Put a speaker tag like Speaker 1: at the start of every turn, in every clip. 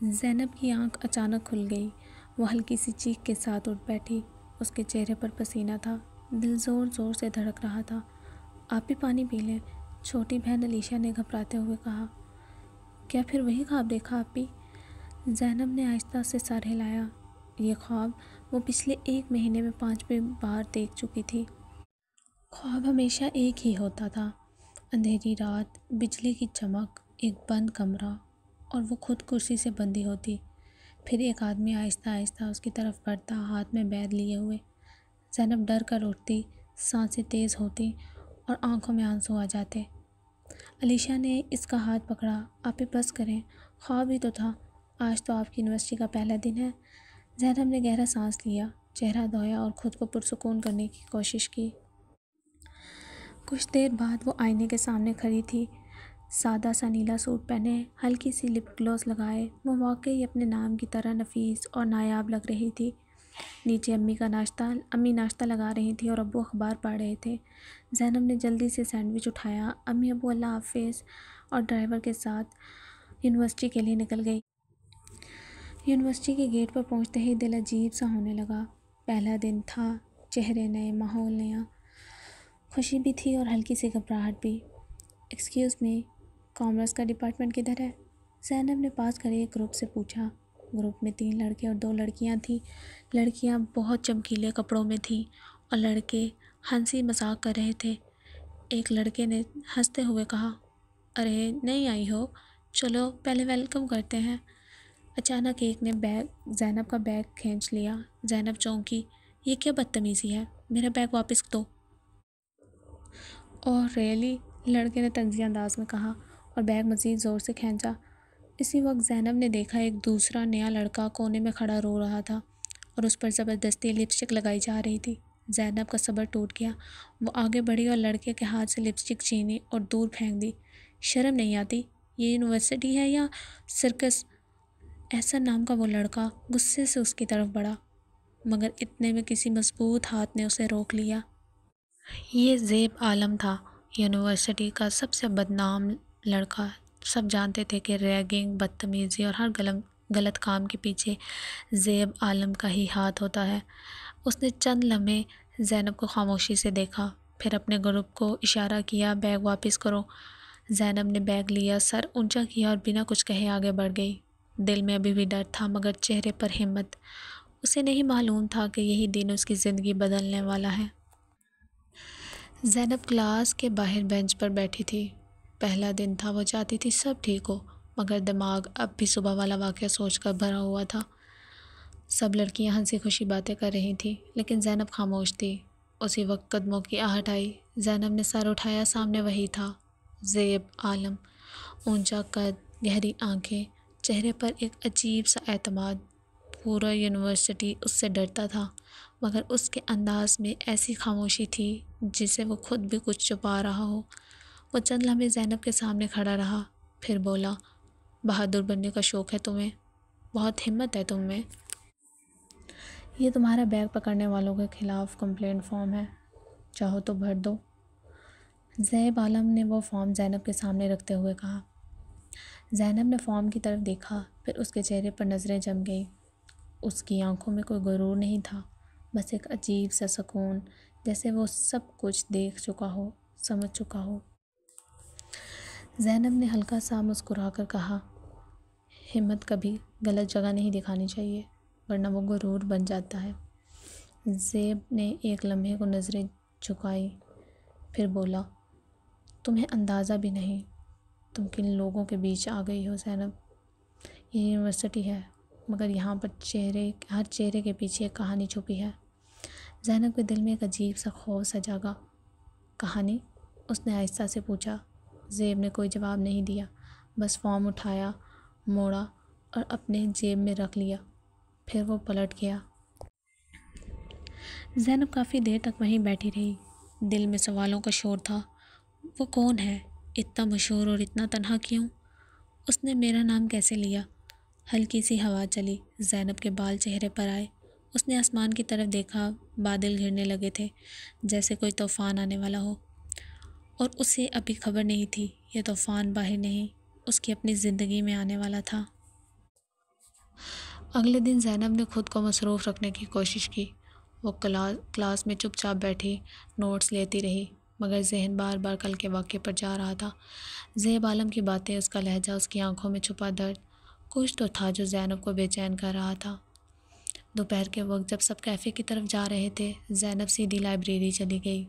Speaker 1: زینب کی آنکھ اچانک کھل گئی۔ وہ ہلکی سی چیخ کے ساتھ اٹھ بیٹھی۔ اس کے چہرے پر پسینہ تھا، دل زور زور سے دھڑک رہا تھا۔ آپ بھی پانی پی لیں، چھوٹی بہن علیشا نے گھبراتے ہوئے کہا۔ کیا پھر وہی خواب دیکھا آپ بھی؟ زینب نے آہستہ سے سر ہلایا۔ یہ خواب وہ پچھلے 1 مہینے میں 5ویں بار دیکھ چکی تھی۔ خواب ہمیشہ ایک ہی ہوتا تھا، اندھیری رات، بجلی کی چمک، ایک بند کمرہ اور وہ خود کرسی سے بندھی ہوتی۔ پھر ایک آدمی آہستہ آہستہ اس کی طرف بڑھتا، ہاتھ میں بیگ لیے ہوئے۔ زینب ڈر کر اٹھتی، سانسیں تیز ہوتی اور آنکھوں میں آنسو آ جاتے۔ علیشا نے اس کا ہاتھ پکڑا۔ آپ بھی بس کریں، خواب ہی تو تھا، آج تو آپ کی یونیورسٹی کا پہلا دن ہے۔ زینب نے گہرا سانس لیا، چہرہ دھویا اور خود کو پرسکون کرنے کی کوشش کی۔ کچھ دیر بعد وہ آئینے کے سامنے کھڑی تھی، سادہ سا نیلا سوٹ پہنے، ہلکی سی لپ گلوس لگائے۔ وہ واقعی اپنے نام کی طرح نفیس اور نایاب لگ رہی تھی۔ نیچے امی ناشتہ لگا رہی تھی اور ابو اخبار پڑھ رہے تھے۔ زینب نے جلدی سے سینڈوچ اٹھایا۔ امی ابو اللہ حافظ اور ڈرائیور کے ساتھ یونیورسٹی کے لیے نکل گئی۔ یونیورسٹی کے گیٹ پر پہنچتے ہی دل عجیب سا ہونے لگا۔ پہلا دن تھا، چہرے نئے، ماحول نیا، خوشی بھی تھی اور ہلکی سی گھبراہٹ بھی۔ ایکسکیوز می، کامرس کا ڈپارٹمنٹ کدھر ہے؟ زینب نے پاس کھڑے ایک گروپ سے پوچھا۔ گروپ میں 3 لڑکے اور 2 لڑکیاں تھیں۔ لڑکیاں بہت چمکیلے کپڑوں میں تھیں اور لڑکے ہنسی مذاق کر رہے تھے۔ ایک لڑکے نے ہنستے ہوئے کہا، ارے نہیں آئی ہو، چلو پہلے ویلکم کرتے ہیں۔ اچانک ایک نے زینب کا بیگ کھینچ لیا۔ زینب چونکی، یہ کیا بدتمیزی ہے، میرا بیگ واپس دو۔ اوہ ریئلی، لڑکے نے طنزیہ انداز میں کہا اور بیگ مزید زور سے کھینچا۔ اسی وقت زینب نے دیکھا ایک دوسرا نیا لڑکا کونے میں کھڑا رو رہا تھا اور اس پر زبردستی لپسٹک لگائی جا رہی تھی۔ زینب کا صبر ٹوٹ گیا۔ وہ آگے بڑھی اور لڑکے کے ہاتھ سے لپسٹک چھینی اور دور پھینک دی۔ شرم نہیں آتی؟ یہ یونیورسٹی ہے یا سرکس؟ احسن نام کا وہ لڑکا غصے سے اس کی طرف بڑھا، مگر اتنے میں کسی مضبوط ہاتھ نے اسے روک لیا۔ یہ زیب عالم تھا، یونیورسٹی کا سب سے بدنام لڑکا۔ سب جانتے تھے کہ ریگنگ، بدتمیزی اور ہر غلط کام کے پیچھے زیب عالم کا ہی ہاتھ ہوتا ہے۔ اس نے چند لمحے زینب کو خاموشی سے دیکھا، پھر اپنے گروپ کو اشارہ کیا، بیگ واپس کرو۔ زینب نے بیگ لیا، سر اونچا کیا اور بنا کچھ کہے آگے بڑھ گئی۔ دل میں ابھی بھی ڈر تھا مگر چہرے پر ہمت۔ اسے نہیں معلوم تھا کہ یہی دن اس کی زندگی بدلنے والا ہے۔ زینب کلاس کے باہر بینچ پر بیٹھی تھی۔ پہلا دن تھا، وہ چاہتی تھی سب ٹھیک ہو، مگر دماغ اب بھی صبح والا واقعہ سوچ کر بھرا ہوا تھا۔ سب لڑکیاں ہنسی خوشی باتیں کر رہی تھیں، لیکن زینب خاموش تھی۔ اسی وقت قدموں کی آہٹ آئی۔ زینب نے سر اٹھایا، سامنے وہی تھا، زیب عالم۔ اونچا قد، گہری آنکھیں، چہرے پر ایک عجیب سا اعتماد۔ پورا یونیورسٹی اس سے ڈرتا تھا، مگر اس کے انداز میں ایسی خاموشی تھی جسے وہ خود بھی کچھ چھپا رہا ہو۔ وہ چند لمحے زینب کے سامنے کھڑا رہا، پھر بولا، بہادر بننے کا شوق ہے تمہیں، بہت ہمت ہے تم میں۔ یہ تمہارا بیگ پکڑنے والوں کے خلاف کمپلینٹ فارم ہے، چاہو تو بھر دو۔ زیب عالم نے وہ فارم زینب کے سامنے رکھتے ہوئے کہا۔ زینب نے فارم کی طرف دیکھا، پھر اس کے چہرے پر نظریں جم گئیں۔ اس کی آنکھوں میں کوئی غرور نہیں تھا، بس ایک عجیب سا سکون، جیسے وہ سب کچھ دیکھ چکا ہو، سمجھ چکا ہو۔ زینب نے ہلکا سا مسکرا کر کہا، ہمت کبھی غلط جگہ نہیں دکھانی چاہیے، ورنہ وہ غرور بن جاتا ہے۔ زیب نے ایک لمحے کو نظریں جھکائیں، پھر بولا، تمہیں اندازہ بھی نہیں تم کن لوگوں کے بیچ آ گئی ہو زینب۔ یہ یونیورسٹی ہے، مگر یہاں پر ہر چہرے کے پیچھے ایک کہانی چھپی ہے۔ زینب کے دل میں ایک عجیب سا خوف سا جاگا۔ کہانی؟ اس نے آہستہ سے پوچھا۔ زیب نے کوئی جواب نہیں دیا، بس فارم اٹھایا، موڑا اور اپنے جیب میں رکھ لیا، پھر وہ پلٹ گیا۔ زینب کافی دیر تک وہیں بیٹھی رہی، دل میں سوالوں کا شور تھا۔ وہ کون ہے؟ اتنا مشہور اور اتنا تنہا کیوں؟ اس نے میرا نام کیسے لیا؟ ہلکی سی ہوا چلی، زینب کے بال چہرے پر آئے۔ اس نے آسمان کی طرف دیکھا، بادل گھرنے لگے تھے، جیسے کوئی طوفان آنے والا ہو، اور اسے ابھی خبر نہیں تھی یہ طوفان باہر نہیں، اس کی اپنی زندگی میں آنے والا تھا۔ اگلے دن زینب نے خود کو مصروف رکھنے کی کوشش کی۔ وہ کلاس میں چپ چاپ بیٹھی نوٹس لیتی رہی، مگر ذہن بار بار کل کے واقعے پر جا رہا تھا۔ زیب عالم کی باتیں، اس کا لہجہ، اس کی آنکھوں میں چھپا درد، کچھ تو تھا جو زینب کو بے چین کر رہا تھا۔ دوپہر کے وقت جب سب کیفے کی طرف جا رہے تھے، زینب سیدھی لائبریری چلی گئی۔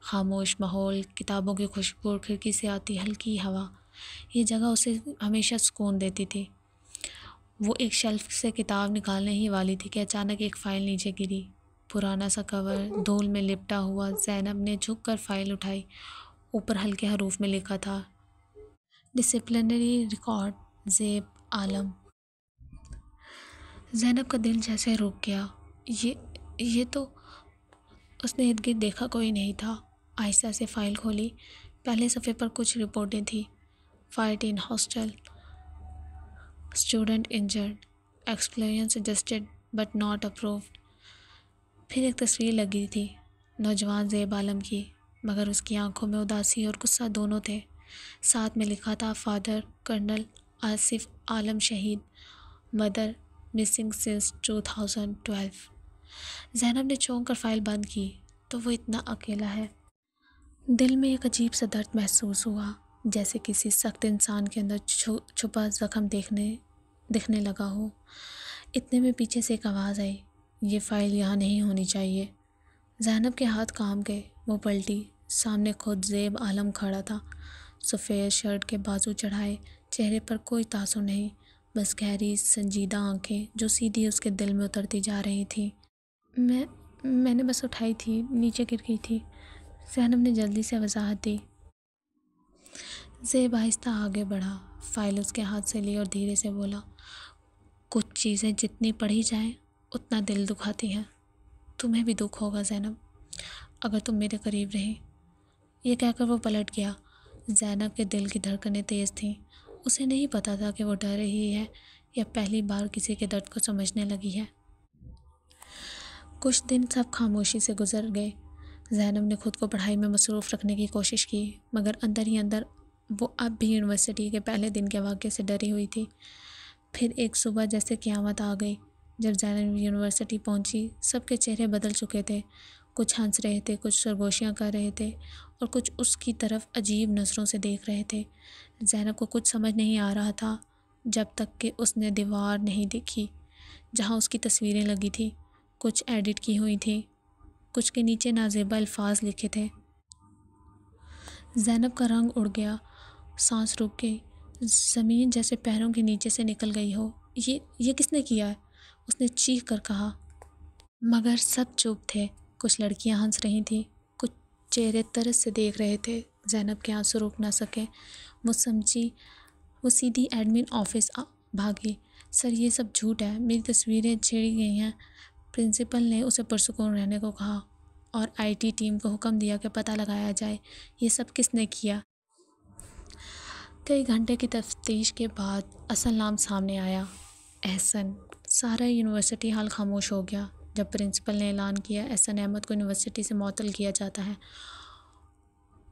Speaker 1: خاموش ماحول، کتابوں کی خوشبو اور کھڑکی سے آتی ہلکی ہوا، یہ جگہ اسے ہمیشہ سکون دیتی تھی۔ وہ ایک شیلف سے کتاب نکالنے ہی والی تھی کہ اچانک ایک فائل نیچے گری، پرانا سا کور دھول میں لپٹا ہوا۔ زینب نے جھک کر فائل اٹھائی، اوپر ہلکے حروف میں لکھا تھا، ڈسپلنری ریکارڈ زیب عالم۔ زینب کا دل جیسے رک گیا۔ یہ تو اس نے ارد گرد دیکھا، کوئی نہیں تھا۔ آہستہ سے فائل کھولی، پہلے صفحے پر کچھ رپورٹیں تھیں۔ Fight in hostel, student injured, explosion suggested but not approved. پھر ایک تصویر لگی تھی، نوجوان زیب عالم کی، مگر اس کی آنکھوں میں اداسی اور غصہ دونوں تھے۔ ساتھ میں لکھا تھا، فادر کرنل آصف عالم شہید، مدر مسنگ سنس 2012۔ زینب نے چونک کر فائل بند کی، تو وہ اتنا اکیلا ہے۔ دل میں ایک عجیب سا درد محسوس ہوا، جیسے کسی سخت انسان کے اندر چھپا زخم دکھنے لگا ہو۔ اتنے میں پیچھے سے ایک آواز آئی، یہ فائل یہاں نہیں ہونی چاہیے۔ زینب کے ہاتھ کانپ گئے، وہ پلٹی، سامنے خود زیب عالم کھڑا تھا، سفید شرٹ کے بازو چڑھائے، چہرے پر کوئی تاثر نہیں، بس گہری سنجیدہ آنکھیں جو سیدھی اس کے دل میں اترتی جا رہی تھیں۔ میں نے بس اٹھائی تھی، نیچے گر گئی تھی، زینب نے جلدی سے وضاحت دی۔ زیب آہستہ آگے بڑھا، فائل اس کے ہاتھ سے لی اور دھیرے سے بولا، کچھ چیزیں جتنی پڑھی جائیں اتنا دل دکھاتی ہیں۔ تمہیں بھی دکھ ہوگا زینب، اگر تم میرے قریب رہی۔ یہ کہہ کر وہ پلٹ گیا۔ زینب کے دل کی دھڑکنیں تیز تھیں، اسے نہیں پتا تھا کہ وہ ڈر رہی ہے یا پہلی بار کسی کے درد کو سمجھنے لگی ہے۔ کچھ دن سب خاموشی سے گزر گئے۔ زینب نے خود کو پڑھائی میں مصروف رکھنے کی کوشش کی، مگر اندر ہی اندر وہ اب بھی یونیورسٹی کے پہلے دن کے واقعے سے ڈری ہوئی تھی۔ پھر ایک صبح جیسے قیامت آ گئی۔ جب زینب یونیورسٹی پہنچی، سب کے چہرے بدل چکے تھے، کچھ ہنس رہے تھے، کچھ سرگوشیاں کر رہے تھے، اور کچھ اس کی طرف عجیب نظروں سے دیکھ رہے تھے۔ زینب کو کچھ سمجھ نہیں آ رہا تھا، جب تک کہ اس نے دیوار نہیں دیکھی جہاں اس کی تصویریں لگی تھیں، کچھ ایڈٹ کی ہوئی تھیں، کچھ کے نیچے نازیبا الفاظ لکھے تھے۔ زینب کا رنگ اڑ گیا، سانس رک گئی، زمین جیسے پیروں کے نیچے سے نکل گئی ہو۔ یہ کس نے کیا ہے؟ اس نے چیخ کر کہا، مگر سب چپ تھے۔ کچھ لڑکیاں ہنس رہی تھیں، کچھ چہرے طرز سے دیکھ رہے تھے۔ زینب کے آنسو روک نہ سکے، وہ سمجھی، وہ سیدھی ایڈمن آفس بھاگی۔ سر، یہ سب جھوٹ ہے، میری تصویریں چھیڑی گئی ہیں۔ پرنسپل نے اسے پرسکون رہنے کو کہا اور آئی ٹی ٹیم کو حکم دیا کہ پتہ لگایا جائے یہ سب کس نے کیا۔ کئی گھنٹے کی تفتیش کے بعد اصل نام سامنے آیا، احسن۔ سارا یونیورسٹی ہال خاموش ہو گیا جب پرنسپل نے اعلان کیا، احسن احمد کو یونیورسٹی سے معطل کیا جاتا ہے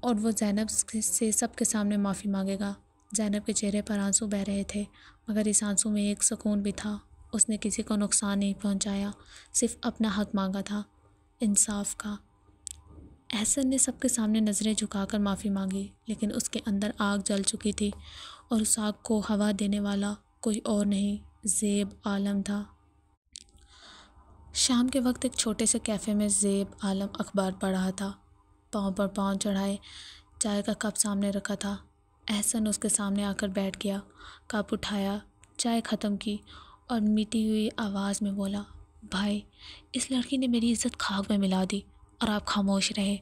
Speaker 1: اور وہ زینب سے سب کے سامنے معافی مانگے گا۔ زینب کے چہرے پر آنسو بہہ رہے تھے، مگر اس آنسو میں ایک سکون بھی تھا۔ اس نے کسی کو نقصان نہیں پہنچایا، صرف اپنا حق مانگا تھا، انصاف کا۔ احسن نے سب کے سامنے نظریں جھکا کر معافی مانگی، لیکن اس کے اندر آگ جل چکی تھی، اور اس آگ کو ہوا دینے والا کوئی اور نہیں، زیب عالم تھا۔ شام کے وقت ایک چھوٹے سے کیفے میں زیب عالم اخبار پڑھ رہا تھا، پاؤں پر پاؤں چڑھائے، چائے کا کپ سامنے رکھا تھا۔ احسن اس کے سامنے آ کر بیٹھ گیا، کپ اٹھایا، چائے ختم کی اور میٹھی ہوئی آواز میں بولا، بھائی، اس لڑکی نے میری عزت خاک میں ملا دی اور آپ خاموش رہے۔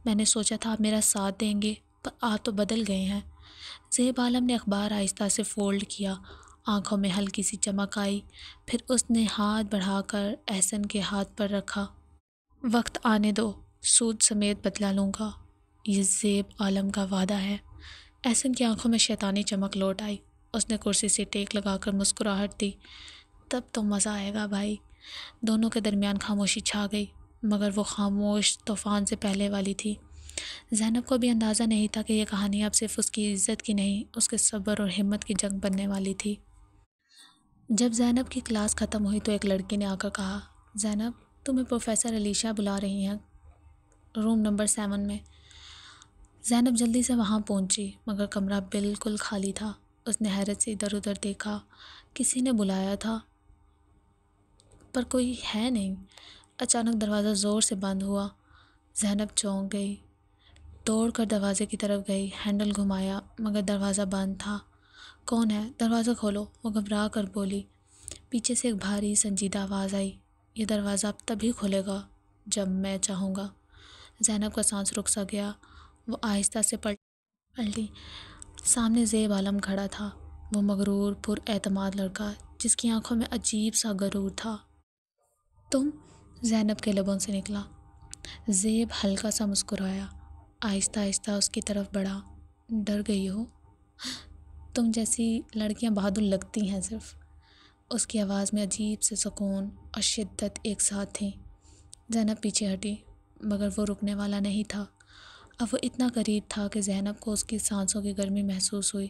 Speaker 1: میں نے سوچا تھا آپ میرا ساتھ دیں گے، پر آپ تو بدل گئے ہیں۔ زیب عالم نے اخبار آہستہ سے فولڈ کیا، آنکھوں میں ہلکی سی چمک آئی، پھر اس نے ہاتھ بڑھا کر احسن کے ہاتھ پر رکھا، وقت آنے دو، سود سمیت بدلا لوں گا، یہ زیب عالم کا وعدہ ہے۔ احسن کی آنکھوں میں شیطانی چمک لوٹ آئی، اس نے کرسی سے ٹیک لگا کر مسکراہٹ دی، تب تو مزہ آئے گا بھائی۔ دونوں کے درمیان خاموشی چھا گئی، مگر وہ خاموش طوفان سے پہلے والی تھی۔ زینب کو بھی اندازہ نہیں تھا کہ یہ کہانی اب صرف اس کی عزت کی نہیں، اس کے صبر اور ہمت کی جنگ بننے والی تھی۔ جب زینب کی کلاس ختم ہوئی تو ایک لڑکی نے آ کر کہا، زینب تمہیں پروفیسر علیشہ بلا رہی ہیں روم نمبر 7 میں۔ زینب جلدی سے وہاں پہنچی مگر کمرہ بالکل خالی تھا۔ اس نے حیرت سے ادھر ادھر دیکھا، کسی نے بلایا تھا پر کوئی ہے نہیں۔ اچانک دروازہ زور سے بند ہوا۔ زینب چونک گئی، دوڑ کر دروازے کی طرف گئی، ہینڈل گھمایا مگر دروازہ بند تھا۔ کون ہے؟ دروازہ کھولو، وہ گھبرا کر بولی۔ پیچھے سے ایک بھاری سنجیدہ آواز آئی، یہ دروازہ اب تبھی کھلے گا جب میں چاہوں گا۔ زینب کا سانس رک سا گیا۔ وہ آہستہ سے پلٹی۔ سامنے زیب عالم کھڑا تھا، وہ مغرور پر اعتماد لڑکا جس کی آنکھوں میں عجیب سا غرور تھا۔ تم؟ زینب کے لبوں سے نکلا۔ زیب ہلکا سا مسکرایا، آہستہ آہستہ اس کی طرف بڑھا۔ ڈر گئی ہو؟ تم جیسی لڑکیاں بہادر لگتی ہیں صرف۔ اس کی آواز میں عجیب سے سکون اور شدت ایک ساتھ تھیں۔ زینب پیچھے ہٹی مگر وہ رکنے والا نہیں تھا۔ اب وہ اتنا قریب تھا کہ زینب کو اس کی سانسوں کی گرمی محسوس ہوئی۔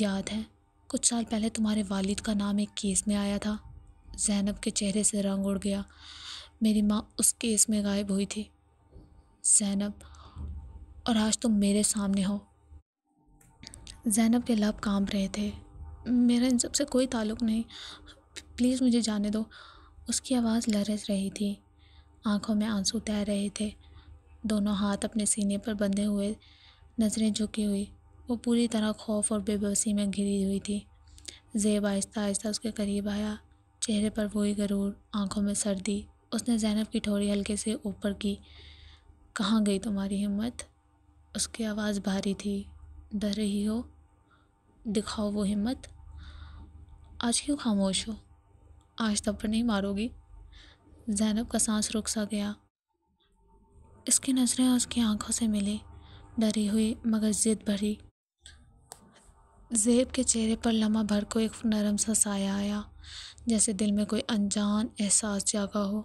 Speaker 1: یاد ہے کچھ سال پہلے تمہارے والد کا نام ایک کیس میں آیا تھا؟ زینب کے چہرے سے رنگ اڑ گیا۔ میری ماں اس کیس میں غائب ہوئی تھی زینب، اور آج تم میرے سامنے ہو۔ زینب کے لب کانپ رہے تھے۔ میرا ان سب سے کوئی تعلق نہیں، پلیز مجھے جانے دو۔ اس کی آواز لرز رہی تھی، آنکھوں میں آنسو تیر رہے تھے، دونوں ہاتھ اپنے سینے پر بندھے ہوئے، نظریں جھکی ہوئی۔ وہ پوری طرح خوف اور بے بسی میں گھری ہوئی تھی۔ زیب آہستہ آہستہ اس کے قریب آیا، چہرے پر وہی غرور، آنکھوں میں سردی۔ اس نے زینب کی ٹھوڑی ہلکے سے اوپر کی۔ کہاں گئی تمہاری ہمت؟ اس کی آواز بھاری تھی۔ ڈر رہی ہو؟ دکھاؤ وہ ہمت۔ آج کیوں خاموش ہو؟ آج تھپڑ نہیں مارو گی؟ زینب کا سانس رک سا گیا۔ اس کی نظریں اس کی آنکھوں سے ملی، ڈری ہوئی مگر ضد بھری۔ زیب کے چہرے پر لمحہ بھر کو ایک نرم سا سایہ آیا، جیسے دل میں کوئی انجان احساس جاگا ہو۔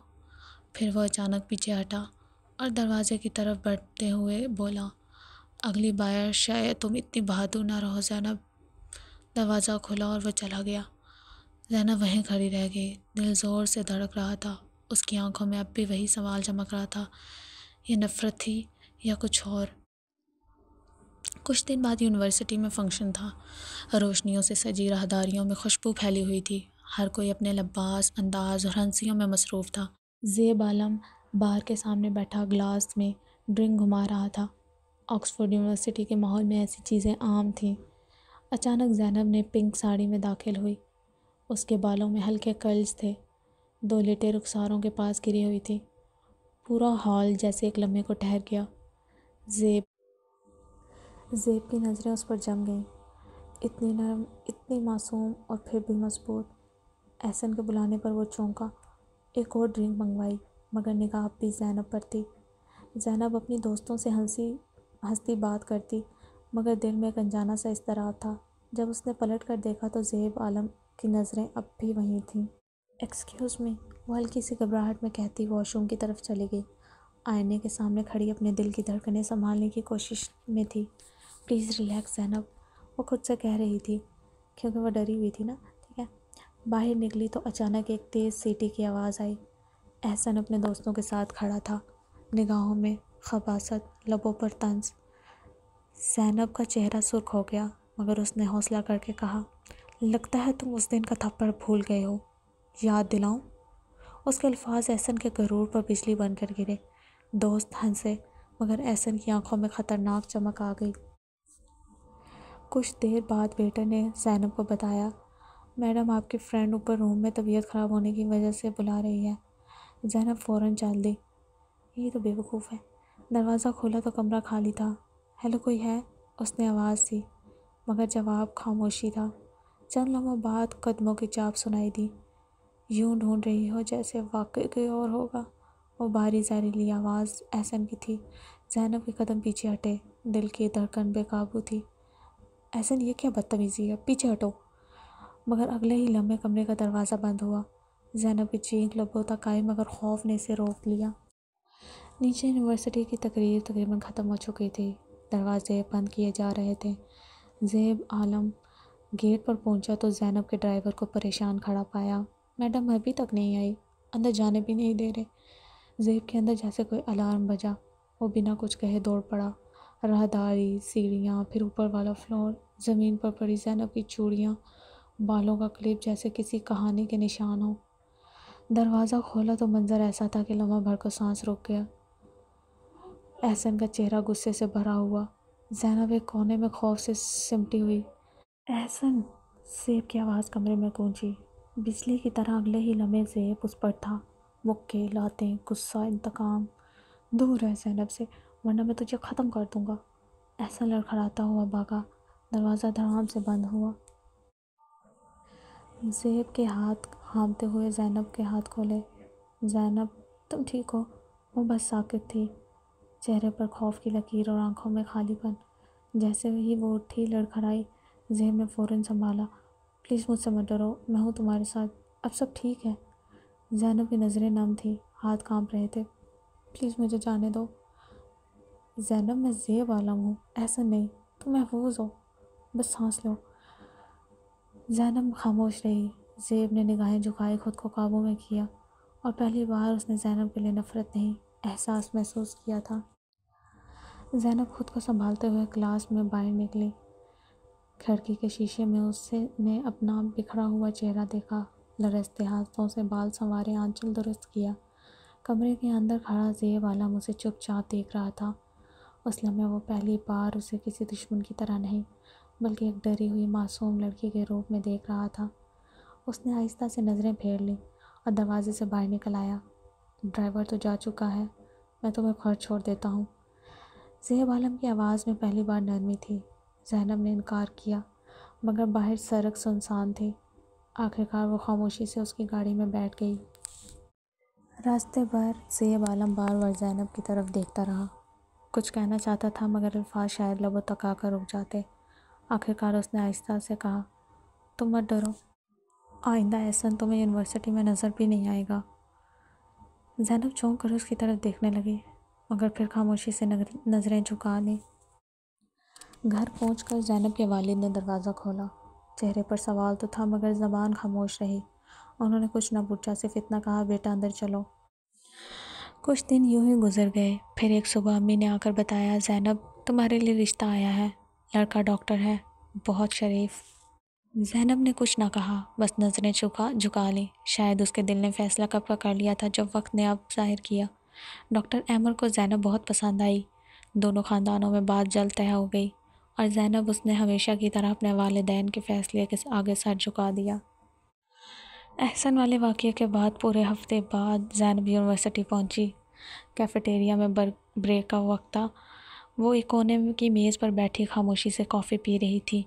Speaker 1: پھر وہ اچانک پیچھے ہٹا اور دروازے کی طرف بڑھتے ہوئے بولا، اگلی بار شاید تم اتنی بہادر نہ رہو زینب۔ دروازہ کھلا اور وہ چلا گیا۔ زینب وہیں کھڑی رہ گئی، دل زور سے دھڑک رہا تھا۔ اس کی آنکھوں میں اب بھی وہی سوال چمک رہا تھا، یہ نفرت تھی یا کچھ اور؟ کچھ دن بعد یونیورسٹی میں فنکشن تھا۔ روشنیوں سے سجی راہداریوں میں خوشبو پھیلی ہوئی تھی، ہر کوئی اپنے لباس، انداز اور ہنسیوں میں مصروف تھا۔ زیب عالم بار کے سامنے بیٹھا گلاس میں ڈرنک گھما رہا تھا۔ آکسفورڈ یونیورسٹی کے ماحول میں ایسی چیزیں عام تھیں۔ اچانک زینب نے پنک ساڑی میں داخل ہوئی، اس کے بالوں میں ہلکے کرلز تھے، دو لٹیں رخساروں کے پاس گری ہوئی تھی۔ پورا ہال جیسے ایک لمحے کو ٹھہر گیا۔ زیب کی نظریں اس پر جم گئیں، اتنی نرم، اتنی معصوم اور پھر بھی مضبوط۔ احسن کے بلانے پر وہ چونکا، ایک اور ڈرنک منگوائی مگر نگاہ اب بھی زینب پر تھی۔ زینب اپنی دوستوں سے ہنستی بات کرتی مگر دل میں ایک انجانا سا اضطراب تھا۔ جب اس نے پلٹ کر دیکھا تو زیب عالم کی نظریں اب بھی وہیں تھیں۔ ایکسکیوز می، وہ ہلکی سی گھبراہٹ میں کہتی واش روم کی طرف چلی گئی۔ آئینے کے سامنے کھڑی اپنے دل کی دھڑکنیں سنبھالنے کی کوشش میں تھی۔ پلیز ریلیکس زینب، وہ خود سے کہہ رہی تھی کیونکہ وہ ڈری ہوئی تھی نا، ٹھیک ہے۔ باہر نکلی تو اچانک ایک تیز سیٹی کی آواز آئی۔ احسن اپنے دوستوں کے ساتھ کھڑا تھا، نگاہوں میں خباثت، لبوں پر طنز۔ زینب کا چہرہ سرخ ہو گیا مگر اس نے حوصلہ کر کے کہا، لگتا ہے تم اس دن کا تھپڑ بھول گئے ہو، یاد دلاؤں؟ اس کے الفاظ احسن کے غرور پر بجلی بن کر گرے۔ دوست ہنسے مگر احسن کی آنکھوں میں خطرناک چمک آ گئی۔ کچھ دیر بعد ویٹر نے زینب کو بتایا، میڈم آپ کی فرینڈ اوپر روم میں طبیعت خراب ہونے کی وجہ سے بلا رہی ہے۔ زینب فوراً چل دی۔ یہ تو بے وقوف ہے۔ دروازہ کھولا تو کمرہ خالی تھا۔ ہیلو، کوئی ہے؟ اس نے آواز دی مگر جواب خاموشی تھا۔ چند لمحوں بعد قدموں کی چاپ سنائی دی۔ یوں ڈھونڈ رہی ہو جیسے واقعی کوئی اور ہوگا۔ وہ بھاری زہریلی آواز احسن کی تھی۔ زینب کے قدم پیچھے ہٹے، دل کی دھڑکن بے قابو تھی۔ احسن، یہ کیا بدتمیزی ہے، پیچھے ہٹو۔ مگر اگلے ہی لمحے کمرے کا دروازہ بند ہوا۔ زینب کی چیخ لبوں تک آئی مگر خوف نے اسے روک لیا۔ نیچے یونیورسٹی کی تقریر تقریباً ختم ہو چکی تھی، دروازے بند کیے جا رہے تھے۔ زیب عالم گیٹ پر پہنچا تو زینب کے ڈرائیور کو پریشان کھڑا پایا۔ میڈم ابھی تک نہیں آئی، اندر جانے بھی نہیں دے رہے۔ زیب کے اندر جیسے کوئی الارم بجا، وہ بنا کچھ کہے دوڑ پڑا۔ راہداری، سیڑھیاں، پھر اوپر والا فلور، زمین پر پڑی زینب کی چوڑیاں، بالوں کا کلپ جیسے کسی کہانی کے نشان ہو۔ دروازہ کھولا تو منظر ایسا تھا کہ لمحہ بھر کو سانس رک گیا۔ احسن کا چہرہ غصے سے بھرا ہوا، زینب ایک کونے میں خوف سے سمٹی ہوئی۔ احسن! زیب کی آواز کمرے میں گونجی۔ بجلی کی طرح اگلے ہی لمحے زیب اس پر تھا۔ مکے، لاتیں، غصہ، انتقام۔ دور رہ زینب سے، ورنہ میں تجھے ختم کر دوں گا۔ احسن لڑکھڑاتا ہوا بھاگا۔ دروازہ دھڑام سے بند ہوا۔ زیب کے ہاتھ ہامتے ہوئے زینب کے ہاتھ کھولے۔ زینب، تم ٹھیک ہو؟ وہ بس ساکت تھی، چہرے پر خوف کی لکیر اور آنکھوں میں خالی پن۔ جیسے ہی وہ اٹھی لڑکھڑائی، زیب نے فوراً سنبھالا۔ پلیز مجھ سے مت ڈرو، میں ہوں تمہارے ساتھ، اب سب ٹھیک ہے۔ زینب کی نظریں نم تھیں، ہاتھ کانپ رہے تھے۔ پلیز مجھے جانے دو۔ زینب، میں زیب عالم ہوں، احسن نہیں، تم محفوظ ہو، بس سانس لو۔ زینب خاموش رہی۔ زیب نے نگاہیں جھکائی، خود کو قابو میں کیا، اور پہلی بار اس نے زینب کے لیے نفرت نہیں، احساس محسوس کیا تھا۔ زینب خود کو سنبھالتے ہوئے کلاس میں باہر نکلی۔ کھڑکی کے شیشے میں اس نے اپنا بکھرا ہوا چہرہ دیکھا، لرزتے ہاتھوں سے بال سنوارے، آنچل درست کیا۔ کمرے کے اندر کھڑا زیب عالم اسے چپ چاپ دیکھ رہا تھا۔ اس لمحے وہ پہلی بار اسے کسی دشمن کی طرح نہیں، بلکہ ایک ڈری ہوئی معصوم لڑکی کے روپ میں دیکھ رہا تھا۔ اس نے آہستہ سے نظریں پھیر لیں اور دروازے سے باہر نکل آیا۔ ڈرائیور تو جا چکا ہے، میں تمہیں گھر چھوڑ دیتا ہوں۔ زیب عالم کی آواز میں پہلی بار نرمی تھی۔ زینب نے انکار کیا، مگر باہر سڑک سنسان تھی۔ آخرکار وہ خاموشی سے اس کی گاڑی میں بیٹھ گئی۔ راستے بھر زیب عالم بار بار زینب کی طرف دیکھتا رہا۔ کچھ کہنا چاہتا تھا مگر الفاظ شاید لبوں تک آ کر رک جاتے۔ آخرکار اس نے آہستہ سے کہا، تم مت ڈرو، آئندہ احسن تمہیں یونیورسٹی میں نظر بھی نہیں آئے گا۔ زینب چونک کر اس کی طرف دیکھنے لگی، مگر پھر خاموشی سے نظریں جھکا لیں۔ گھر پہنچ کر زینب کے والد نے دروازہ کھولا۔ چہرے پر سوال تو تھا مگر زبان خاموش رہی۔ انہوں نے کچھ نہ پوچھا، صرف اتنا کہا، بیٹا اندر چلو۔ کچھ دن یوں ہی گزر گئے۔ پھر ایک صبح امی نے آ کر بتایا، زینب تمہارے لیے رشتہ آیا ہے، لڑکا ڈاکٹر ہے، بہت شریف۔ زینب نے کچھ نہ کہا، بس نظریں جھکا لیں۔ شاید اس کے دل نے فیصلہ کب کا کر لیا تھا، جب وقت نے اب ظاہر کیا۔ ڈاکٹر احمد کو زینب بہت پسند آئی۔ دونوں خاندانوں میں بات جلد طے ہو گئی، اور زینب اس نے ہمیشہ کی طرح اپنے والدین کے فیصلے کے آگے سر جھکا دیا۔ احسن والے واقعے کے بعد پورے ہفتے بعد زینب یونیورسٹی پہنچی۔ کیفیٹیریا میں بریک کا وقت تھا۔ وہ ایک کونے کی میز پر بیٹھی خاموشی سے کافی پی رہی تھی،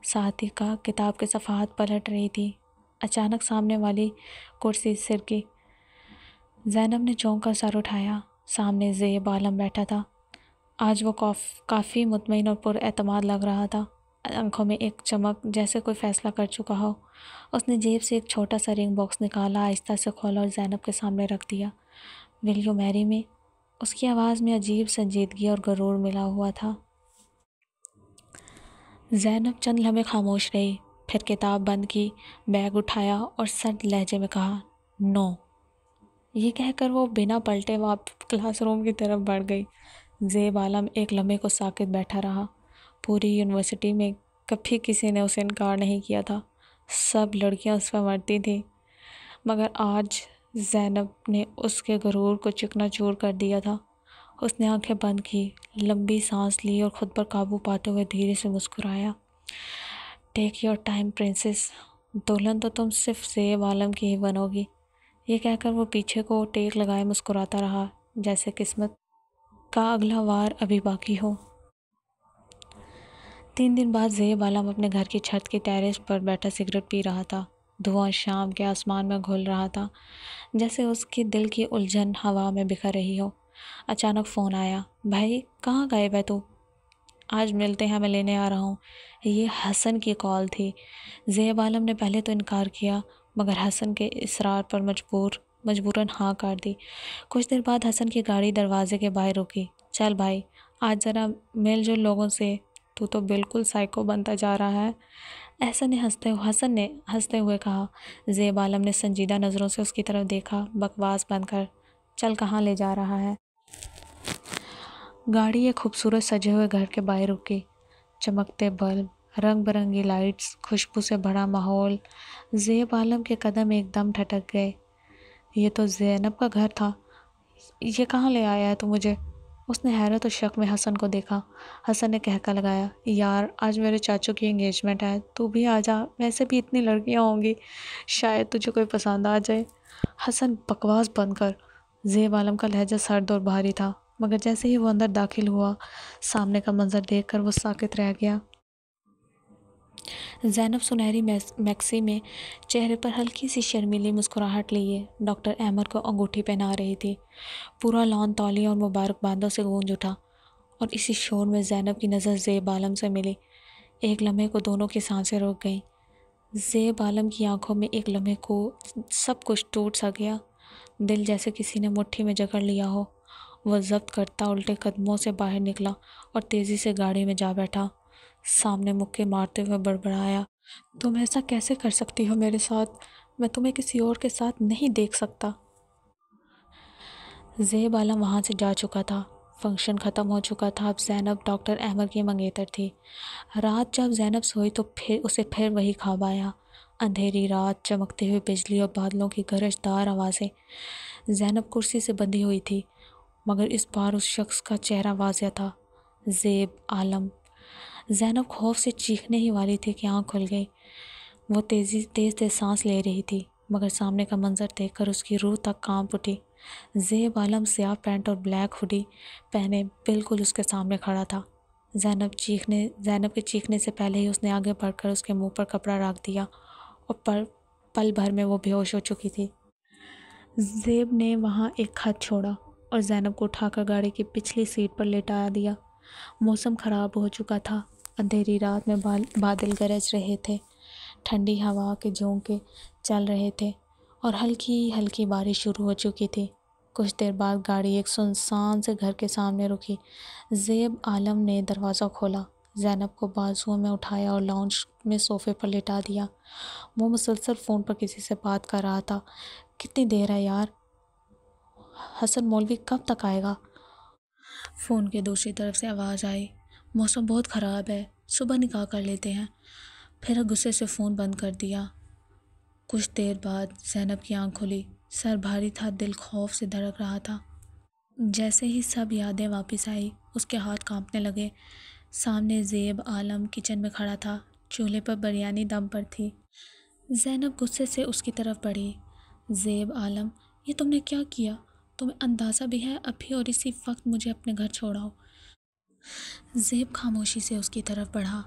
Speaker 1: ساتھ ہی کتاب کے صفحات پلٹ رہی تھی۔ اچانک سامنے والی کرسی سرکی۔ زینب نے چونک کر سر اٹھایا۔ سامنے زیب عالم بیٹھا تھا۔ آج وہ کافی مطمئن اور پر اعتماد لگ رہا تھا، آنکھوں میں ایک چمک، جیسے کوئی فیصلہ کر چکا ہو۔ اس نے جیب سے ایک چھوٹا سا رنگ باکس نکالا، آہستہ سے کھولا اور زینب کے سامنے رکھ دیا۔ ول یو میری می؟ اس کی آواز میں عجیب سنجیدگی اور غرور ملا ہوا تھا۔ زینب چند لمحے خاموش رہی، پھر کتاب بند کی، بیگ اٹھایا اور سرد لہجے میں کہا، نو۔ یہ کہہ کر وہ بنا پلٹے کلاس روم کی طرف بڑھ گئی۔ زیب عالم ایک لمحے کو ساکت بیٹھا رہا۔ پوری یونیورسٹی میں کبھی کسی نے اسے انکار نہیں کیا تھا، سب لڑکیاں اس پہ مرتی تھیں، مگر آج زینب نے اس کے غرور کو چکنا چور کر دیا تھا۔ اس نے آنکھیں بند کی، لمبی سانس لی اور خود پر قابو پاتے ہوئے دھیرے سے مسکرایا۔ ٹیک یور ٹائم پرنسس، دلہن تو تم صرف زیب عالم کی ہی بنو گی۔ یہ کہہ کر وہ پیچھے کو ٹیک لگائے مسکراتا رہا، جیسے قسمت کا اگلا وار ابھی باقی ہو۔ 3 دن بعد زیب عالم اپنے گھر کی چھت کی ٹیریس پر بیٹھا سگریٹ پی رہا تھا۔ دھواں شام کے آسمان میں گھل رہا تھا، جیسے اس کی دل کی الجھن ہوا میں بکھر رہی ہو۔ اچانک فون آیا۔ بھائی کہاں غائب ہے تو؟ آج ملتے ہیں، میں لینے آ رہا ہوں۔ یہ حسن کی کال تھی۔ زیب عالم نے پہلے تو انکار کیا، مگر حسن کے اصرار پر مجبوراً ہاں کر دی۔ کچھ دیر بعد حسن کی گاڑی دروازے کے باہر رکی۔ چل بھائی، آج ذرا مل جل لوگوں سے، تو بالکل سائیکو بنتا جا رہا ہے۔ حسن نے ہنستے ہوئے کہا۔ زیب عالم نے سنجیدہ نظروں سے اس کی طرف دیکھا۔ بکواس بند کر، چل کہاں لے جا رہا ہے؟ گاڑی ایک خوبصورت سجے ہوئے گھر کے باہر رکی۔ چمکتے بلب، رنگ برنگی لائٹس، خوشبو سے بھرا ماحول۔ زیب عالم کے قدم ایک دم ٹھٹک گئے۔ یہ تو زینب کا گھر تھا، یہ کہاں لے آیا ہے تو مجھے؟ اس نے حیرت و شک میں حسن کو دیکھا۔ حسن نے کہکا لگایا، یار آج میرے چاچو کی انگیجمنٹ ہے، تو بھی آ جا، ویسے بھی اتنی لڑکیاں ہوں گی، شاید تجھے کوئی پسند آ جائے۔ حسن بکواس بند کر۔ زیب عالم کا لہجہ سرد اور بھاری تھا، مگر جیسے ہی وہ اندر داخل ہوا، سامنے کا منظر دیکھ کر وہ ساکت رہ گیا۔ زینب سنہری میکسی میں چہرے پر ہلکی سی شرمیلی مسکراہٹ لیے ڈاکٹر احمد کو انگوٹھی پہنا رہی تھی۔ پورا لان تولیوں اور مبارکبادوں سے گونج اٹھا، اور اسی شور میں زینب کی نظر زیب عالم سے ملی۔ ایک لمحے کو دونوں کی سانسیں رک گئیں۔ زیب عالم کی آنکھوں میں ایک لمحے کو سب کچھ ٹوٹ سا گیا، دل جیسے کسی نے مٹھی میں جکڑ لیا ہو۔ وہ ضبط کرتا الٹے قدموں سے باہر نکلا اور تیزی سے گاڑی میں جا بیٹھا۔ سامنے مکے مارتے ہوئے بڑبڑایا، تم ایسا کیسے کر سکتی ہو میرے ساتھ؟ میں تمہیں کسی اور کے ساتھ نہیں دیکھ سکتا۔ زیب عالم وہاں سے جا چکا تھا، فنکشن ختم ہو چکا تھا۔ اب زینب ڈاکٹر احمد کی منگیتر تھی۔ رات جب زینب سوئی تو اسے پھر وہی خواب آیا۔ اندھیری رات، چمکتے ہوئے بجلی اور بادلوں کی گرج دار آوازیں۔ زینب کرسی سے بندھی ہوئی تھی، مگر اس بار اس شخص کا چہرہ واضح تھا، زیب عالم۔ زینب خوف سے چیخنے ہی والی تھی کہ آنکھ کھل گئی۔ وہ تیز تیز سانس لے رہی تھی، مگر سامنے کا منظر دیکھ کر اس کی روح تک کانپ اٹھی۔ زیب عالم سیاہ پینٹ اور بلیک ہوڈی پہنے بالکل اس کے سامنے کھڑا تھا۔ زینب کے چیخنے سے پہلے ہی اس نے آگے بڑھ کر اس کے منہ پر کپڑا رکھ دیا، اور پل بھر میں وہ بے ہوش ہو چکی تھی۔ زیب نے وہاں ایک خط چھوڑا اور زینب کو اٹھا کر گاڑی کی پچھلی سیٹ پر لیٹا دیا۔ موسم خراب ہو چکا تھا، اندھیری رات میں بادل گرج رہے تھے، ٹھنڈی ہوا کے جھونکے چل رہے تھے، اور ہلکی ہلکی بارش شروع ہو چکی تھی۔ کچھ دیر بعد گاڑی ایک سنسان سے گھر کے سامنے رکی۔ زیب عالم نے دروازہ کھولا، زینب کو بازوؤں میں اٹھایا اور لاؤنج میں صوفے پر لٹا دیا۔ وہ مسلسل فون پر کسی سے بات کر رہا تھا۔ کتنی دیر ہے یار؟ حسن مولوی کب تک آئے گا؟ فون کے دوسری طرف سے آواز آئی۔ موسم بہت خراب ہے، صبح نکاح کر لیتے ہیں۔ پھر غصے سے فون بند کر دیا۔ کچھ دیر بعد زینب کی آنکھ کھلی، سر بھاری تھا، دل خوف سے دھڑک رہا تھا۔ جیسے ہی سب یادیں واپس آئی، اس کے ہاتھ کانپنے لگے۔ سامنے زیب عالم کچن میں کھڑا تھا، چولہے پر بریانی دم پر تھی۔ زینب غصے سے اس کی طرف بڑھی۔ زیب عالم، یہ تم نے کیا کیا؟ تمہیں اندازہ بھی ہے ابھی اور اسی وقت مجھے اپنے گھر چھوڑاؤ۔ زیب خاموشی سے اس کی طرف بڑھا۔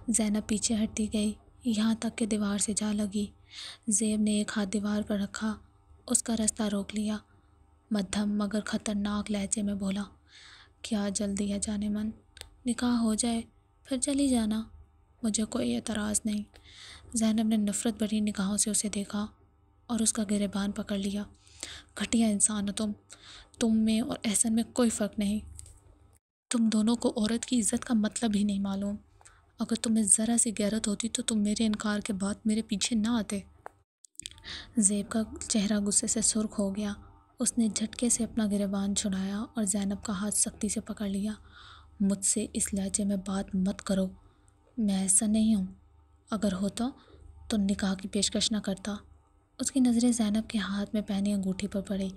Speaker 1: زینب پیچھے ہٹتی گئی، یہاں تک کہ دیوار سے جا لگی۔ زیب نے ایک ہاتھ دیوار پر رکھا، اس کا راستہ روک لیا۔ مدھم مگر خطرناک لہجے میں بولا، کیا جلدی ہے جانے من؟ نکاح ہو جائے پھر چلی جانا، مجھے کوئی اعتراض نہیں۔ زینب نے نفرت بھری نگاہوں سے اسے دیکھا اور اس کا گریبان پکڑ لیا۔ گھٹیا انسان ہو تم میں اور احسن میں کوئی فرق نہیں۔ تم دونوں کو عورت کی عزت کا مطلب ہی نہیں معلوم۔ اگر تمہیں ذرا سی غیرت ہوتی تو تم میرے انکار کے بعد میرے پیچھے نہ آتے۔ زیب کا چہرہ غصے سے سرخ ہو گیا۔ اس نے جھٹکے سے اپنا گریبان چھڑایا اور زینب کا ہاتھ سختی سے پکڑ لیا۔ مجھ سے اس لہجے میں بات مت کرو، میں ایسا نہیں ہوں۔ اگر ہوتا تو نکاح کی پیشکش نہ کرتا۔ اس کی نظریں زینب کے ہاتھ میں پہنی انگوٹھی پر پڑی۔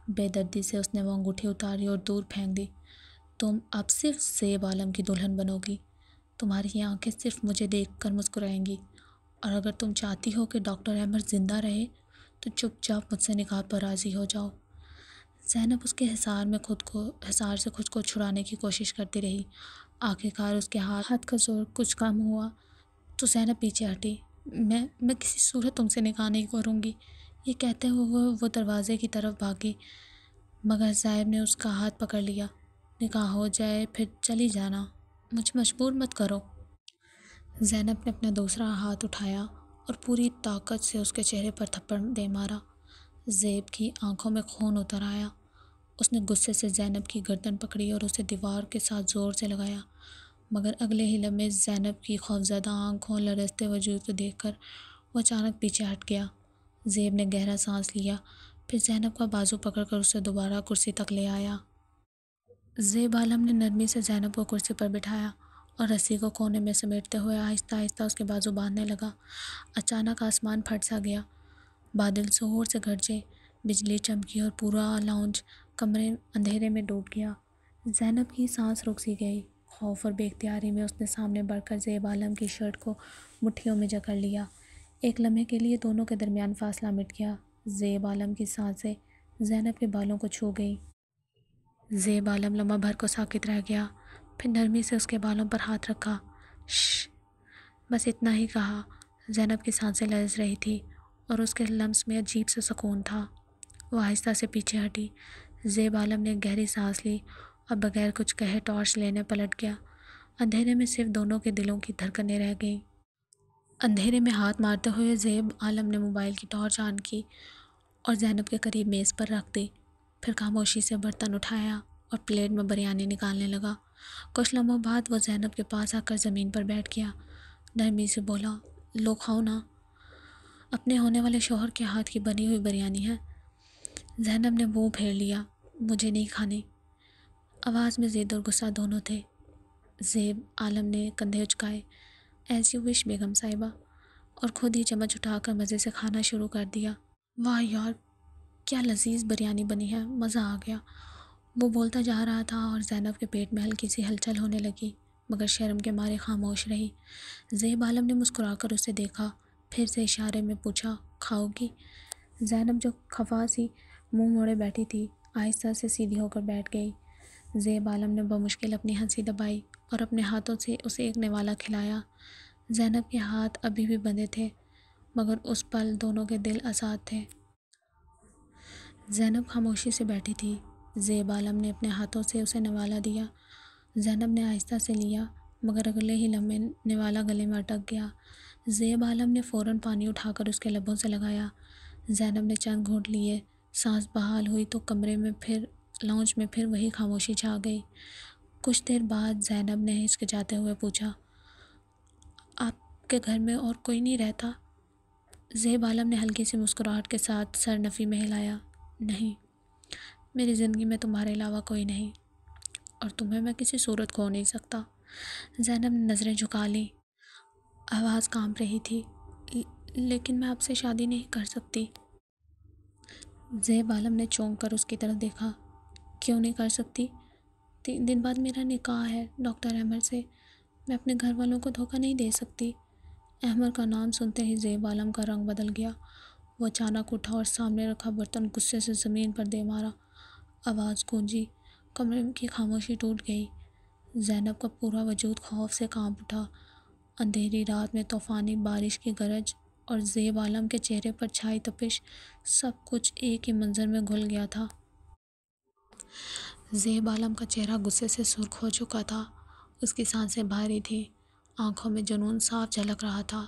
Speaker 1: بے دردی سے اس نے وہ انگوٹھی اتاری اور دور پھینک دی۔ تم اب صرف زیب عالم کی دلہن بنو گی، تمہاری یہ آنکھیں صرف مجھے دیکھ کر مسکرائیں گی، اور اگر تم چاہتی ہو کہ ڈاکٹر احمد زندہ رہے تو چپ چاپ مجھ سے نکاح پر راضی ہو جاؤ۔ زینب اس کے حصار سے خود کو چھڑانے کی کوشش کرتی رہی۔ آخرکار اس کے ہاتھ کا زور کچھ کم ہوا تو زینب پیچھے ہٹی۔ میں کسی صورت تم سے نکاح نہیں کروں گی، یہ کہتے ہوئے وہ دروازے کی طرف بھاگی، مگر زیب نے اس کا ہاتھ پکڑ لیا۔ نکاح ہو جائے پھر چلی جانا، مجھے مجبور مت کرو۔ زینب نے اپنا دوسرا ہاتھ اٹھایا اور پوری طاقت سے اس کے چہرے پر تھپڑ دے مارا۔ زیب کی آنکھوں میں خون اتر آیا۔ اس نے غصے سے زینب کی گردن پکڑی اور اسے دیوار کے ساتھ زور سے لگایا، مگر اگلے ہی لمحے زینب کی خوفزدہ آنکھوں لرزتے وجود کو دیکھ کر وہ اچانک پیچھے ہٹ گیا۔ زیب نے گہرا سانس لیا، پھر زینب کا بازو پکڑ کر اسے دوبارہ کرسی تک لے آیا۔ زیب عالم نے نرمی سے زینب کو کرسی پر بٹھایا اور رسی کو کونے میں سمیٹتے ہوئے آہستہ آہستہ اس کے بازو باندھنے لگا۔ اچانک آسمان پھٹ سا گیا، بادل زور سے گرجے، بجلی چمکی اور پورا لاؤنج کمرے اندھیرے میں ڈوب گیا۔ زینب کی سانس رک سی گئی۔ خوف اور بے اختیاری میں اس نے سامنے بڑھ کر زیب عالم کی شرٹ کو مٹھیوں میں جکڑ لیا۔ ایک لمحے کے لیے دونوں کے درمیان فاصلہ مٹ گیا۔ زیب عالم کی سانسیں زینب کے بالوں کو چھو گئی۔ زیب عالم لمحہ بھر کو ساکت رہ گیا، پھر نرمی سے اس کے بالوں پر ہاتھ رکھا۔ شش، بس اتنا ہی کہا۔ زینب کی سانسیں لرز رہی تھی اور اس کے لمس میں عجیب سا سکون تھا۔ وہ آہستہ سے پیچھے ہٹی۔ زیب عالم نے گہری سانس لی اور بغیر کچھ کہے ٹارچ لینے پلٹ گیا۔ اندھیرے میں صرف دونوں کے دلوں کی دھڑکنیں رہ گئیں۔ اندھیرے میں ہاتھ مارتے ہوئے زیب عالم نے موبائل کی ٹارچ آن کی اور زینب کے قریب میز پر رکھ دی۔ پھر خاموشی سے برتن اٹھایا اور پلیٹ میں بریانی نکالنے لگا۔ کچھ لمحوں بعد وہ زینب کے پاس آ کر زمین پر بیٹھ گیا۔ نرمی سے بولا، لو کھاؤ نا، اپنے ہونے والے شوہر کے ہاتھ کی بنی ہوئی بریانی ہے۔ زینب نے منہ پھیر لیا، مجھے نہیں کھانی۔ آواز میں ضد اور غصہ دونوں تھے۔ زیب عالم نے کندھے اچکائے، ایز یو وش بیگم صاحبہ، اور خود ہی چمچ اٹھا کر مزے سے کھانا شروع کر دیا۔ واہ یار، کیا لذیذ بریانی بنی ہے، مزہ آ گیا۔ وہ بولتا جا رہا تھا اور زینب کے پیٹ میں ہلکی سی ہلچل ہونے لگی، مگر شرم کے مارے خاموش رہی۔ زیب عالم نے مسکرا کر اسے دیکھا، پھر سے اشارے میں پوچھا، کھاؤ گی؟ زینب جو خفا سی منہ موڑے بیٹھی تھی، آہستہ سے سیدھی ہو کر بیٹھ گئی۔ زیب عالم نے بمشکل اپنی ہنسی دبائی اور اپنے ہاتھوں سے اسے ایک نوالا کھلایا۔ زینب کے ہاتھ ابھی بھی بندھے تھے، مگر اس پل دونوں کے دل آزاد تھے۔ زینب خاموشی سے بیٹھی تھی۔ زیب عالم نے اپنے ہاتھوں سے اسے نوالا دیا۔ زینب نے آہستہ سے لیا، مگر اگلے ہی لمحے نوالا گلے میں اٹک گیا۔ زیب عالم نے فوراً پانی اٹھا کر اس کے لبوں سے لگایا۔ زینب نے چند گھونٹ لیے، سانس بحال ہوئی تو کمرے میں لاؤنج میں پھر وہی خاموشی چھا گئی۔ کچھ دیر بعد زینب نے ہچکچاتے ہوئے پوچھا، آپ کے گھر میں اور کوئی نہیں رہتا؟ زیب عالم نے ہلکی سی مسکراہٹ کے ساتھ سر نفی میں ہلایا، نہیں، میری زندگی میں تمہارے علاوہ کوئی نہیں، اور تمہیں میں کسی صورت کھو نہیں سکتا۔ زینب نے نظریں جھکا لیں، آواز کانپ رہی تھی، لیکن میں آپ سے شادی نہیں کر سکتی۔ زیب عالم نے چونک کر اس کی طرف دیکھا، کیوں نہیں کر سکتی؟ 3 دن بعد میرا نکاح ہے ڈاکٹر احمر سے، میں اپنے گھر والوں کو دھوکہ نہیں دے سکتی۔ احمر کا نام سنتے ہی زیب عالم کا رنگ بدل گیا۔ وہ اچانک اٹھا اور سامنے رکھا برتن غصے سے زمین پر دے مارا۔ آواز گونجی، کمرے کی خاموشی ٹوٹ گئی۔ زینب کا پورا وجود خوف سے کانپ اٹھا۔ اندھیری رات میں طوفانی بارش کی گرج اور زیب عالم کے چہرے پر چھائی تپش، سب کچھ ایک ہی منظر میں گھل گیا تھا۔ زیب عالم کا چہرہ غصے سے سرخ ہو چکا تھا، اس کی سانسیں بھاری تھیں، آنکھوں میں جنون صاف جھلک رہا تھا۔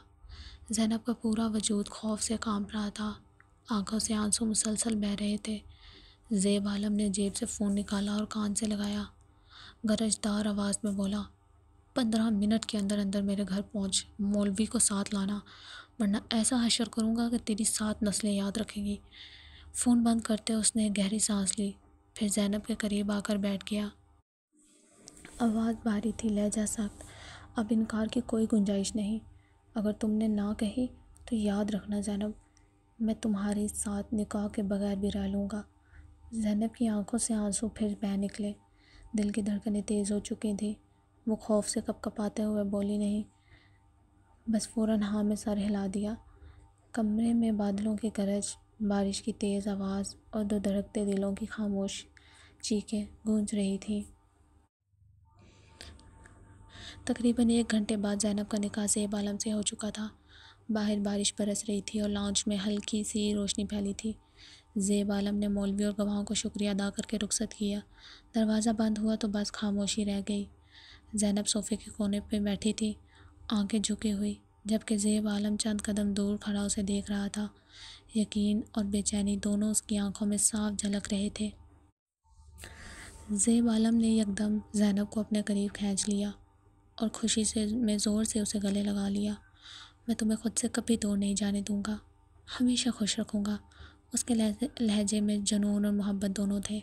Speaker 1: زینب کا پورا وجود خوف سے کانپ رہا تھا، آنکھوں سے آنسو مسلسل بہہ رہے تھے۔ زیب عالم نے جیب سے فون نکالا اور کان سے لگایا، گرجدار آواز میں بولا، 15 منٹ کے اندر اندر میرے گھر پہنچ، مولوی کو ساتھ لانا، ورنہ ایسا حشر کروں گا کہ تیری 7 نسلیں یاد رکھیں گی۔ فون بند کرتے اس نے گہری سانس لی، پھر زینب کے قریب آ کر بیٹھ گیا۔ آواز بھاری تھی، لہجہ سخت، اب انکار کی کوئی گنجائش نہیں۔ اگر تم نے نہ کہی تو یاد رکھنا زینب، میں تمہارے ساتھ نکاح کے بغیر بھی رہ لوں گا۔ زینب کی آنکھوں سے آنسو پھر بہہ نکلے، دل کی دھڑکنیں تیز ہو چکی تھیں۔ وہ خوف سے کپ کپاتے ہوئے بولی نہیں، بس فوراً ہاں میں سر ہلا دیا۔ کمرے میں بادلوں کی گرج، بارش کی تیز آواز اور 2 دھڑکتے دلوں کی خاموش چیخیں گونج رہی تھیں۔ تقریباً 1 گھنٹے بعد زینب کا نکاح زیب عالم سے ہو چکا تھا۔ باہر بارش برس رہی تھی اور لاؤنج میں ہلکی سی روشنی پھیلی تھی۔ زیب عالم نے مولوی اور گواہوں کو شکریہ ادا کر کے رخصت کیا۔ دروازہ بند ہوا تو بس خاموشی رہ گئی۔ زینب صوفے کے کونے پہ بیٹھی تھی، آنکھیں جھکی ہوئی، جبکہ زیب عالم چند قدم دور کھڑا اسے دیکھ رہا تھا۔ یقین اور بے چینی دونوں اس کی آنکھوں میں صاف جھلک رہے تھے۔ زیب عالم نے یکدم زینب کو اپنے قریب کھینچ لیا، اور خوشی سے میں زور سے اسے گلے لگا لیا۔ میں تمہیں خود سے کبھی دور نہیں جانے دوں گا، ہمیشہ خوش رکھوں گا۔ اس کے لہجے میں جنون اور محبت دونوں تھے۔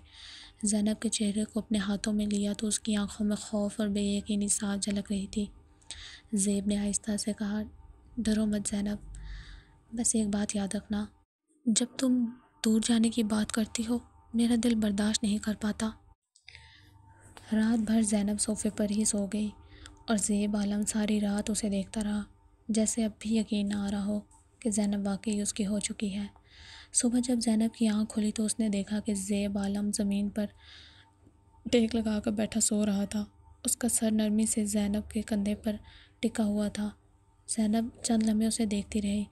Speaker 1: زینب کے چہرے کو اپنے ہاتھوں میں لیا تو اس کی آنکھوں میں خوف اور بے یقینی صاف جھلک رہی تھی۔ زیب نے آہستہ سے کہا، ڈرو مت زینب، بس ایک بات یاد رکھنا، جب تم دور جانے کی بات کرتی ہو میرا دل برداشت نہیں کر پاتا۔ رات بھر زینب صوفے پر ہی سو گئی اور زیب عالم ساری رات اسے دیکھتا رہا، جیسے اب بھی یقین نہ آ رہا ہو کہ زینب واقعی اس کی ہو چکی ہے۔ صبح جب زینب کی آنکھ کھلی تو اس نے دیکھا کہ زیب عالم زمین پر ٹیک لگا کر بیٹھا سو رہا تھا۔ اس کا سر نرمی سے زینب کے کندھے پر ٹکا ہوا تھا۔ زینب چند لمحے اسے دیکھتی رہی،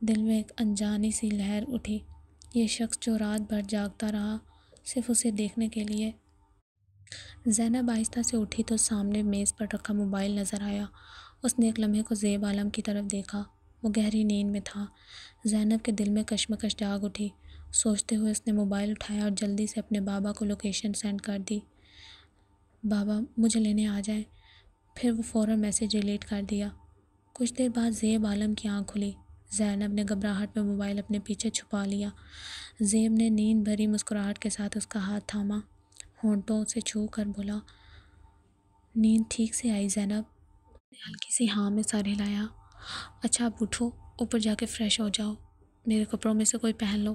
Speaker 1: دل میں ایک انجانی سی لہر اٹھی، یہ شخص جو رات بھر جاگتا رہا صرف اسے دیکھنے کے لیے۔ زینب آہستہ سے اٹھی تو سامنے میز پر رکھا موبائل نظر آیا۔ اس نے ایک لمحے کو زیب عالم کی طرف دیکھا، وہ گہری نیند میں تھا۔ زینب کے دل میں کشمکش جاگ اٹھی، سوچتے ہوئے اس نے موبائل اٹھایا اور جلدی سے اپنے بابا کو لوکیشن سینڈ کر دی۔ بابا مجھے لینے آ جائیں۔ پھر وہ فوراً میسیج ڈیلیٹ کر دیا۔ کچھ دیر بعد زیب عالم کی آنکھ کھلی۔ زینب نے گھبراہٹ میں موبائل اپنے پیچھے چھپا لیا۔ زیب نے نیند بھری مسکراہٹ کے ساتھ اس کا ہاتھ تھاما، ہونٹوں سے چھو کر بولا، نیند ٹھیک سے آئی زینب؟ اس نے ہلکی سی ہاں میں سر ہلایا۔ اچھا اب اٹھو، اوپر جا کے فریش ہو جاؤ، میرے کپڑوں میں سے کوئی پہن لو،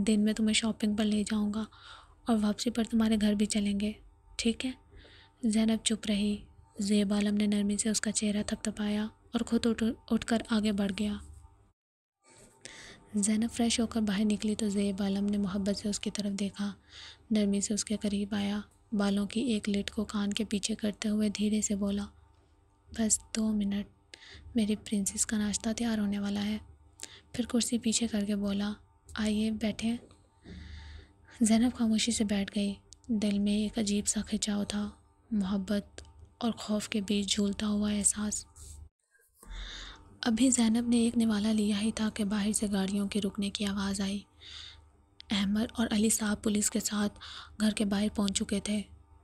Speaker 1: دن میں تمہیں شاپنگ پر لے جاؤں گا اور واپسی پر تمہارے گھر بھی چلیں گے، ٹھیک ہے؟ زینب چپ رہی۔ زیب عالم نے نرمی سے اس کا چہرہ تھپتھپایا اور خود اٹھ کر آگے بڑھ گیا۔ زینب فریش ہو کر باہر نکلی تو زیب عالم نے محبت سے اس کی طرف دیکھا، نرمی سے اس کے قریب آیا، بالوں کی ایک لٹ کو کان کے پیچھے کرتے ہوئے دھیرے سے بولا، بس 2 منٹ، میری پرنسس کا ناشتہ تیار ہونے والا ہے۔ پھر کرسی پیچھے کر کے بولا، آئیے بیٹھیں۔ زینب خاموشی سے بیٹھ گئی، دل میں ایک عجیب سا کھچاؤ تھا، محبت اور خوف کے بیچ جھولتا ہوا احساس۔ ابھی زینب نے ایک نوالا لیا ہی تھا کہ باہر سے گاڑیوں کے رکنے کی آواز آئی۔ احمد اور علی صاحب پولیس کے ساتھ گھر کے باہر پہنچ چکے تھے۔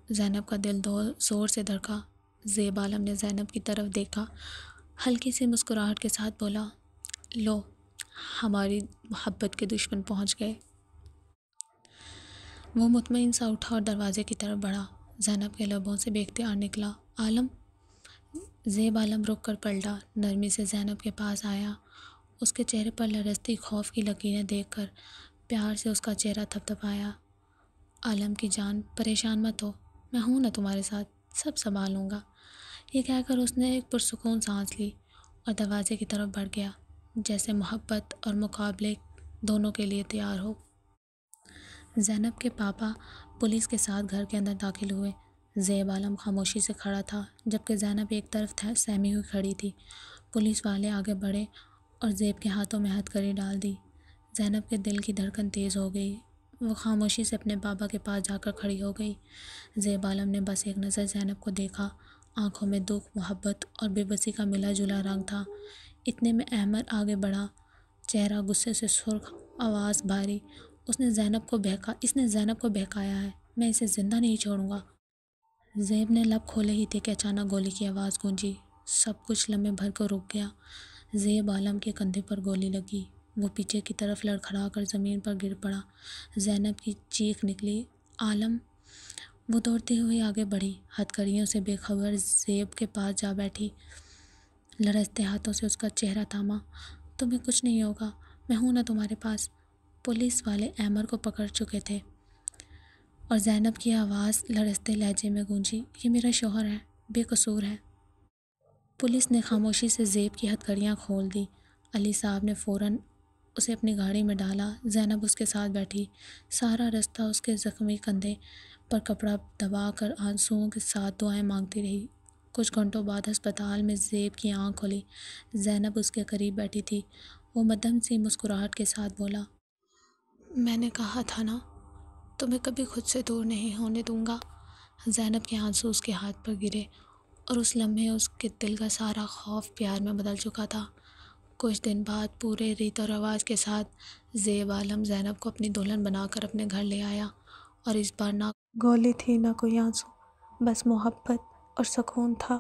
Speaker 1: زینب کا دل زور سے دھڑکا۔ زیب عالم نے زینب کی طرف دیکھا، ہلکی سی مسکراہٹ کے ساتھ بولا، لو، ہماری محبت کے دشمن پہنچ گئے۔ وہ مطمئن سا اٹھا اور دروازے کی طرف بڑھا۔ زینب کے لبوں سے بے اختیار نکلا، عالم۔ زیب عالم رک کر پلٹا، نرمی سے زینب کے پاس آیا، اس کے چہرے پر لرزتی خوف کی لکیریں دیکھ کر پیار سے اس کا چہرہ تھپتھپایا۔ عالم کی جان، پریشان مت ہو، میں ہوں نا تمہارے ساتھ، سب سنبھال لوں گا۔ یہ کہہ کر اس نے ایک پرسکون سانس لی اور دروازے کی طرف بڑھ گیا، جیسے محبت اور مقابلے دونوں کے لیے تیار ہو۔ زینب کے پاپا پولیس کے ساتھ گھر کے اندر داخل ہوئے۔ زیب عالم خاموشی سے کھڑا تھا، جبکہ زینب ایک طرف سہمی ہوئی کھڑی تھی۔ پولیس والے آگے بڑھے اور زیب کے ہاتھوں میں ہتھ کڑی ڈال دی۔ زینب کے دل کی دھڑکن تیز ہو گئی، وہ خاموشی سے اپنے بابا کے پاس جا کر کھڑی ہو گئی۔ زیب عالم نے بس ایک نظر زینب کو دیکھا، آنکھوں میں دکھ، محبت اور بے بسی کا ملا جلا رنگ تھا۔ اتنے میں احمد آگے بڑھا، چہرہ غصے سے سرخ، آواز بھاری، اس نے زینب کو بہکایا ہے، میں اسے زندہ نہیں چھوڑوں گا۔ زیب نے لب کھولے ہی تھے کہ اچانک گولی کی آواز گونجی، سب کچھ لمحے بھر کو رک گیا۔ زیب عالم کے کندھے پر گولی لگی، وہ پیچھے کی طرف لڑکھڑا کر زمین پر گر پڑا۔ زینب کی چیخ نکلی، عالم! وہ دوڑتے ہوئے آگے بڑھی، ہتھ کڑیوں سے بے خبر زیب کے پاس جا بیٹھی، لرزتے ہاتھوں سے اس کا چہرہ تھاما، تمہیں کچھ نہیں ہوگا، میں ہوں نا تمہارے پاس۔ پولیس والے احمد کو پکڑ چکے تھے اور زینب کی آواز لرزتے لہجے میں گونجی، یہ میرا شوہر ہے، بے قصور ہے۔ پولیس نے خاموشی سے زیب کی ہتھ کڑیاں کھول دی۔ علی صاحب نے فوراً اسے اپنی گاڑی میں ڈالا، زینب اس کے ساتھ بیٹھی، سارا رستہ اس کے زخمی کندھے پر کپڑا دبا کر آنسوؤں کے ساتھ دعائیں مانگتی رہی۔ کچھ گھنٹوں بعد ہسپتال میں زیب کی آنکھ کھلی، زینب اس کے قریب بیٹھی تھی، وہ مدھم سی مسکراہٹ کے ساتھ بولا، میں نے کہا تھا نا، تمہیں کبھی خود سے دور نہیں ہونے دوں گا۔ زینب کے آنسو اس کے ہاتھ پر گرے اور اس لمحے اس کے دل کا سارا خوف پیار میں بدل چکا تھا۔ کچھ دن بعد پورے ریت و رواج کے ساتھ زیب عالم زینب کو اپنی دلہن بنا کر اپنے گھر لے آیا، اور اس بار نہ گولی تھی نہ کوئی آنسو، بس محبت اور سکون تھا۔